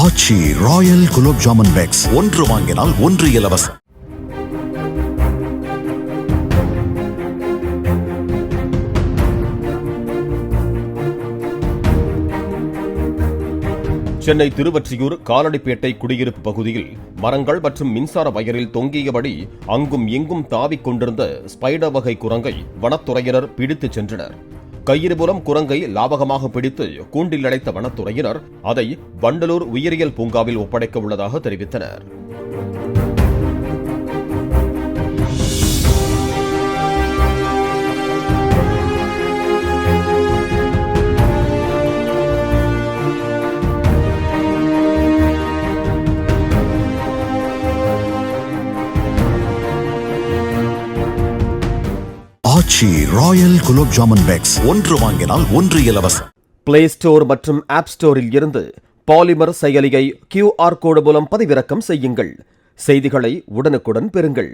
ஆச்சி Royal gulab jamun packs, ஒன்று வாங்கினால் ஒன்று இலவசம். சென்னை திருவொற்றியூர் காலடிப்பேட்டை குடியிருப்பு பகுதியில் மரங்கள் மற்றும் மின்சார வயரில் தொங்கியபடி அங்கும் இங்கும் தாவிக் கொண்டிருந்த ஸ்பைடர் வகை குரங்கை வனத்துறையினர் பிடித்துச் சென்றனர். கயிறுபுறம் குரங்கை லாபகமாக பிடித்து கூண்டில் அடைத்த வனத்துறையினர் அதை வண்டலூர் உயிரியல் பூங்காவில் ஒப்படைக்க உள்ளதாக தெரிவித்தனர். ஆச்சி ராயல் குலோப் ஜாமுன் பேக்ஸ், ஒன்று வாங்கினால் ஒன்று இலவசம். பிளே ஸ்டோர் மற்றும் ஆப் ஸ்டோரில் இருந்து பாலிமர் செயலியை QR கோடு மூலம் பதிவிறக்கம் செய்யுங்கள். செய்திகளை உடனுக்குடன் பெறுங்கள்.